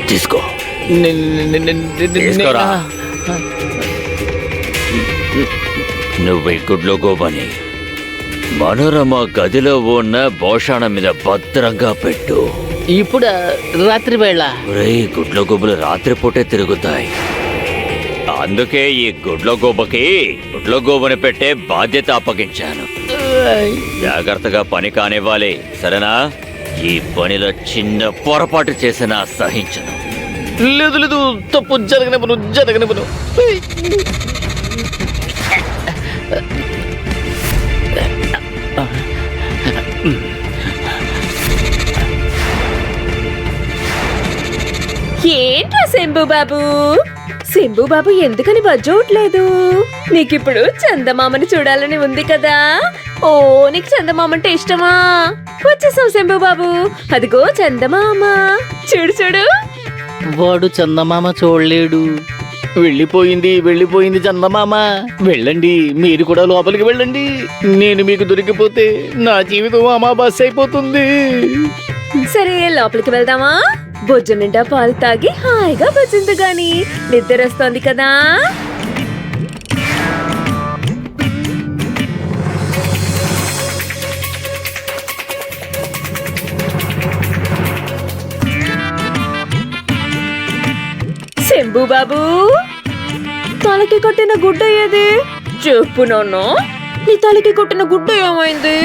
తీసుకో, తీసుకోరా. నువ్వు ఈ గుడ్లో గోబని మనోరమ గదిలో ఉన్న భోషాణం మీద భద్రంగా పెట్టు. ఇప్పుడు రాత్రి వేళ గుడ్ల గోబులు రాత్రిపూటే తిరుగుతాయి. అందుకే ఈ గుడ్ల గోబని పెట్టే బాధ్యత అప్పగించాను. జాగ్రత్తగా పని కానివ్వాలి, సరేనా? ఈ పనిలో చిన్న పొరపాటు చేసినా సహించను. లేదు లేదు, తప్పు జరగనివ్వను. ఏంట్రా శంభు బాబు ఎందుకని బజ్జోట్లేదు? నీకిప్పుడు చందమామని చూడాలని ఉంది కదా. ఓ, నీకు చందమామంటే ఇష్టమా? వచ్చేసాం శంభు బాబు, అదిగో చందమామ. చూడు చూడు. వాడు చందమామ చూడలేడు. వెళ్ళిపోయింది చందమామ. వెళ్ళండి, మీరు కూడా లోపలికి వెళ్ళండి. నేను మీకు దొరికిపోతే నా జీవితం అమావాస్య అయిపోతుంది. సరే, లోపలికి వెళ్దామా? బొజ్జు నిండా పాలు తాగి హాయిగా బజ్జింది గాని నిద్ర వస్తోంది కదా. శంభు బాబు, తలకి కట్టిన గుడ్డ ఏది? చెప్పు నాన్న, నీ తలకి కట్టిన గుడ్డ ఏమైంది?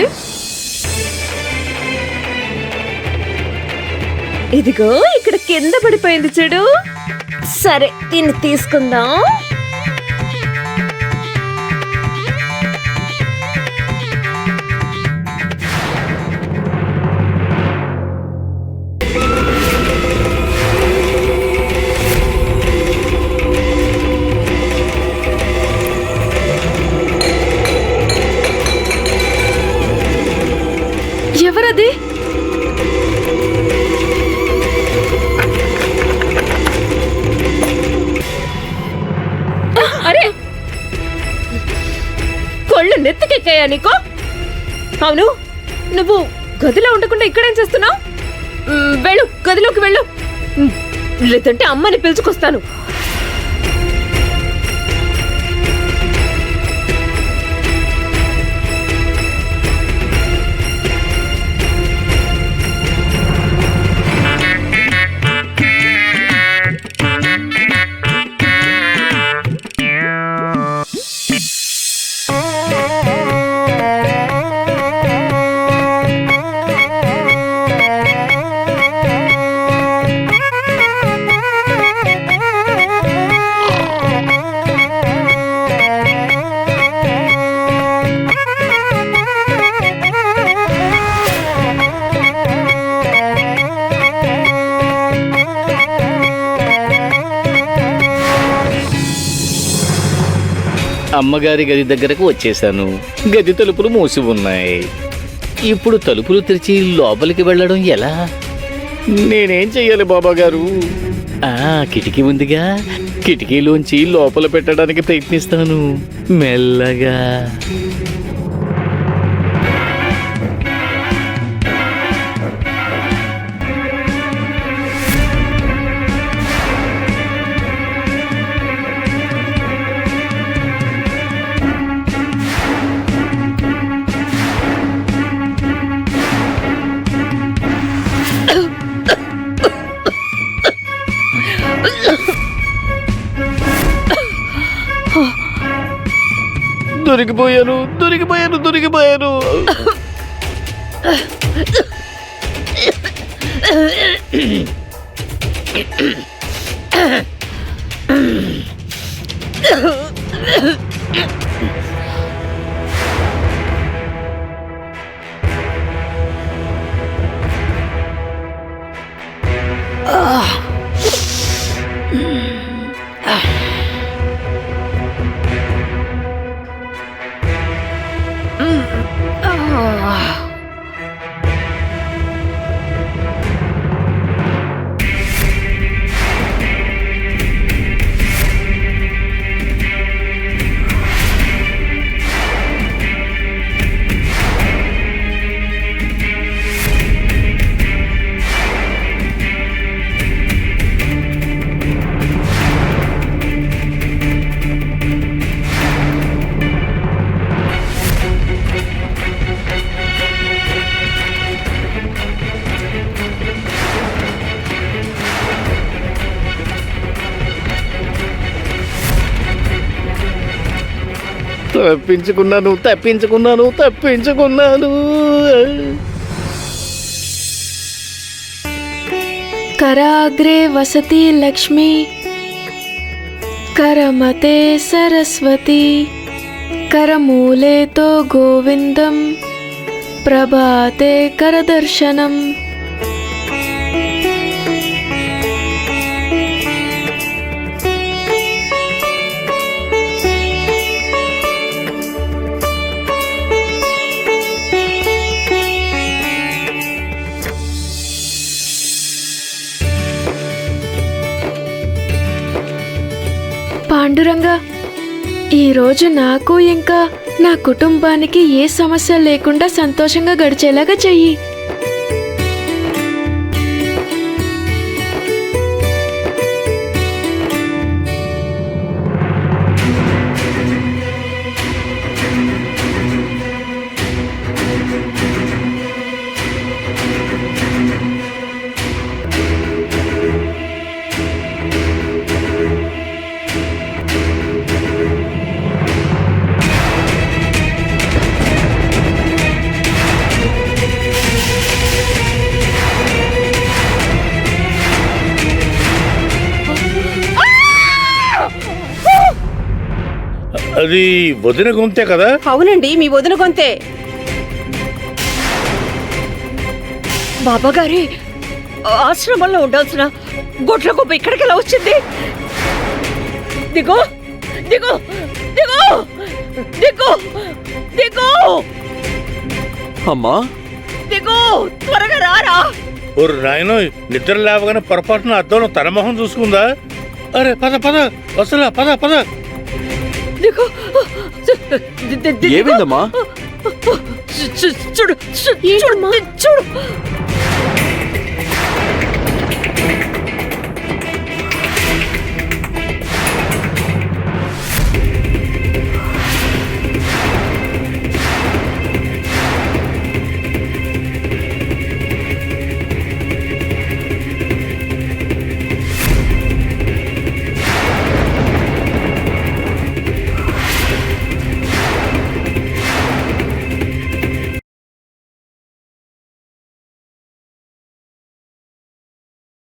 ఇదిగో ఇక్కడ కింద పడిపోయింది చూడు. సరే, దీన్ని తీసుకుందాం. ఎవరది? అరే, కొళ్ళు నెత్తికెక్కాయా నీకు? అవును, నువ్వు గదిలో ఉండకుండా ఇక్కడేం చేస్తున్నావు? వెళ్ళు, గదిలోకి వెళ్ళు, లేదంటే అమ్మని పిలుచుకొస్తాను. అమ్మగారి గది దగ్గరకు వచ్చేసాను. గది తలుపులు మూసి ఉన్నాయి. ఇప్పుడు తలుపులు తెరిచి లోపలికి వెళ్ళడం ఎలా? నేనేం చెయ్యాలి బాబా గారు? కిటికీ ఉందిగా, కిటికీలోంచి లోపల పెట్టడానికి ప్రయత్నిస్తాను మెల్లగా. దొరికిపోయాను. తప్పించుకున్నాను. कराग्रे वसति लक्ष्मी करमते सरस्वती करमूले तो गोविन्दं प्रभाते करदर्शनम्. పాండురంగా, ఈరోజు నాకు ఇంకా నా కుటుంబానికి ఏ సమస్య లేకుండా సంతోషంగా గడిచేలాగా చెయ్యి. అది వదిన గొంతే కదా? అవునండి, మీ వదిన గొంతే. బాబాగారి ఆశ్రమంలో ఉండాల్సిన గొడ్ల గొప్ప ఇక్కడికి ఎలా వచ్చింది? దిగో దిగో దిగో దిగో దిగో అమ్మా, దిగో, త్వరగా రారా. ఓరు నాయనో, నిద్ర లేవగానే పొరపాటున అద్దంలో తన మొహం చూసుకుందా? అరే పద పద, వసలా పద పద. దిగో. ఏమైందమ్మా? చూడు చూడు చూడు.